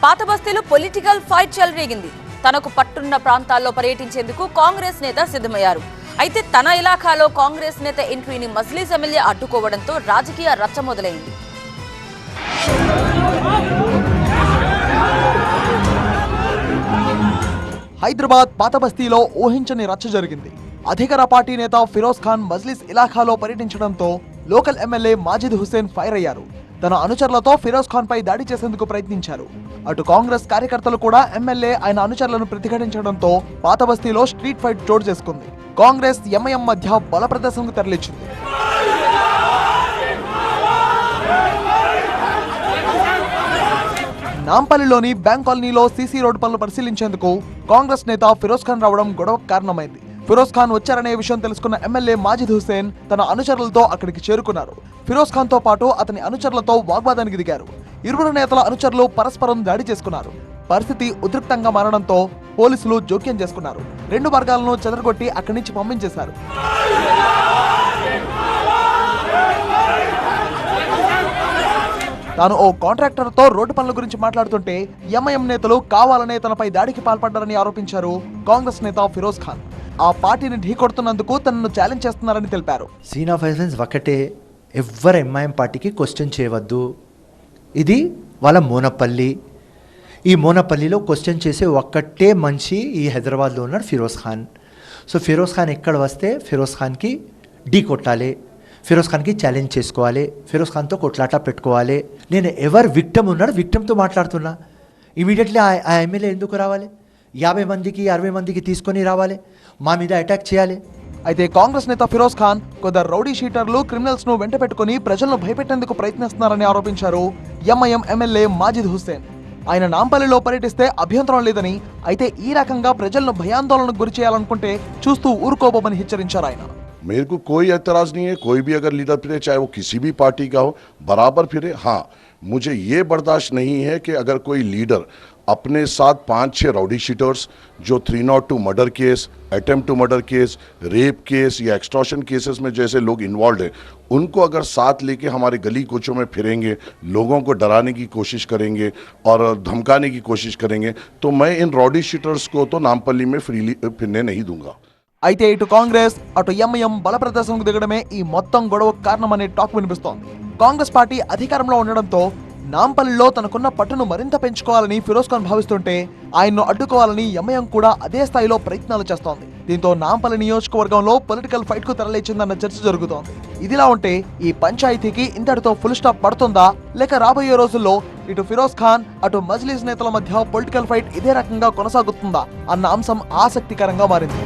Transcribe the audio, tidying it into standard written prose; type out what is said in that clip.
పాత బస్తీలో political fight చెలరేగింది. తనకు పట్టున్న ప్రాంతాల్లో పర్యటించేందుకు కాంగ్రెస్ నేత సిద్ధమయ్యారు. అయితే తన ఇలాఖాలో కాంగ్రెస్ నేత ఎంట్రీని మజ్లీస్ ఎమ్మెల్యే అడ్డుకోవడంతో రాజకీయ రచ్చ మొదలైంది. హైదరాబాద్ పాత బస్తీలో ఊహించని రచ్చ జరిగింది. అధికార పార్టీ నేత ఫిరోజ్ ఖాన్ మజ్లిస్ ఇలాఖాలో పర్యటించడంతో local MLA Majid Hussain fire అయ్యారు. తన అనుచరులతో ఫిరోజ్ ఖాన్ పై దాడి చేసేందుకు ప్రయత్నించారు. అటు కాంగ్రెస్ కార్యకర్తలు కూడా ఎమ్మెల్యే ఆయన అనుచరులను ప్రతిఘటించడంతో పాత బస్తీలో స్ట్రీట్ ఫైట్ చోటు చేసుకుంది. కాంగ్రెస్ ఎంఐఎం మధ్య బల ప్రదర్శనకు తరలించింది. నాంపల్లిలోని బ్యాంక్ కాలనీలో సీసీ రోడ్డు పనులు పరిశీలించేందుకు కాంగ్రెస్ నేత ఫిరోజ్ ఖాన్ రావడం గొడవకు కారణమైంది. ఫిరోజ్ ఖాన్ వచ్చారనే విషయం తెలుసుకున్న ఎమ్మెల్యే మాజిద్ హుస్సేన్ తన అనుచరులతో అక్కడికి చేరుకున్నారు. ఫిరోజ్ ఖాన్ తో పాటు అతని అనుచరులతో వాగ్వాదానికి దిగారు. ఇరువురు నేతల అనుచరులు పరస్పరం దాడి చేసుకున్నారు. పరిస్థితి ఉద్రిక్తంగా మారడంతో పోలీసులు జోక్యం చేసుకున్నారు. రెండు వర్గాలను చెదరగొట్టి అక్కడి నుంచి పంపించేశారు. తాను ఓ కాంట్రాక్టర్తో రోడ్డు పనుల గురించి మాట్లాడుతుంటే ఎంఐఎం నేతలు కావాలనే తనపై దాడికి పాల్పడ్డారని ఆరోపించారు కాంగ్రెస్ నేత ఫిరోజ్ ఖాన్. ఆ పార్టీని ఢీకొడుతున్నందుకు తనను ఛాలెంజ్ చేస్తున్నారని తెలిపారు. సీన్ ఆఫ్ ఎసెన్స్ ఒకటే, ఎవ్వరు ఎంఐఎం పార్టీకి క్వశ్చన్ చేయవద్దు. ఇది వాళ్ళ మోనపల్లి. ఈ మోనపల్లిలో క్వశ్చన్ చేసే ఒక్కటే మనిషి ఈ హైదరాబాద్లో ఉన్నాడు, ఫిరోజ్ ఖాన్. సో ఫిరోజ్ ఖాన్ ఎక్కడ వస్తే ఫిరోజ్ ఖాన్కి ఢీ కొట్టాలి, ఫిరోజ్ ఖాన్కి ఛాలెంజ్ చేసుకోవాలి, ఫిరోజ్ ఖాన్తో కొట్లాట పెట్టుకోవాలి. నేను ఎవరు విక్టమ్ ఉన్నాడు విక్టమ్తో మాట్లాడుతున్నా. ఇమీడియట్లీ ఆ ఎమ్మెల్యే ఎందుకు రావాలి? 50 మందికి 60 మందికి తీసుకొని రావాలి, మా మీద అటాక్ చేయాలి. అయితే కాంగ్రెస్ నేత ఫిరోజ్ ఖాన్ కొందరు రౌడీ షీటర్లు క్రిమినల్స్ ను వెంట పెట్టుకుని ప్రజలను భయపెట్టేందుకు ప్రయత్నిస్తున్నారని ఆరోపించారు ఎంఐఎం ఎమ్మెల్యే మాజిద్ హుస్సేన్. ఆయన నాంపల్లిలో పర్యటిస్తే అభ్యంతరం లేదని, అయితే ఈ రకంగా ప్రజలను భయాందోళనకు గురి చేయాలనుకుంటే చూస్తూ ఊరుకోబోమని హెచ్చరించారు ఆయన. मेरे को कोई एतराज़ नहीं है, कोई भी अगर लीडर फिरे चाहे वो किसी भी पार्टी का हो बराबर फिरे। हाँ, मुझे ये बर्दाश्त नहीं है कि अगर कोई लीडर अपने साथ 5-6 राउडी शीटर्स जो 302 murder case, attempt to murder case, rape case या एक्सटॉर्शन केसेस में जैसे लोग इन्वॉल्व हैं, उनको अगर साथ लेके हमारे गली कूचों में फिरेंगे, लोगों को डराने की कोशिश करेंगे और धमकाने की कोशिश करेंगे, तो मैं इन राउडी शीटर्स को तो नामपल्ली में फ्रीली फिरने नहीं दूंगा. అయితే ఇటు కాంగ్రెస్ అటు ఎంఐఎం బల ప్రదర్శనకు దిగడమే ఈ మొత్తం గొడవకు కారణమనే టాక్ వినిపిస్తోంది. కాంగ్రెస్ పార్టీ అధికారంలో ఉండడంతో నాంపల్లిలో తనకున్న పట్టును మరింత పెంచుకోవాలని ఫిరోజ్ ఖాన్ భావిస్తుంటే ఆయన్ను అడ్డుకోవాలని ఎంఐఎం కూడా అదే స్థాయిలో ప్రయత్నాలు చేస్తోంది. దీంతో నాంపల్లి నియోజకవర్గంలో పొలిటికల్ ఫైట్ కు తెరలేచిందన్న చర్చ జరుగుతోంది. ఇదిలా ఉంటే ఈ పంచాయతీకి ఇంతటితో ఫుల్ స్టాప్ పడుతుందా, లేక రాబోయే రోజుల్లో ఇటు ఫిరోజ్ ఖాన్ అటు మజ్లిస్ నేతల మధ్య పొలిటికల్ ఫైట్ ఇదే రకంగా కొనసాగుతుందా అన్న అంశం ఆసక్తికరంగా మారింది.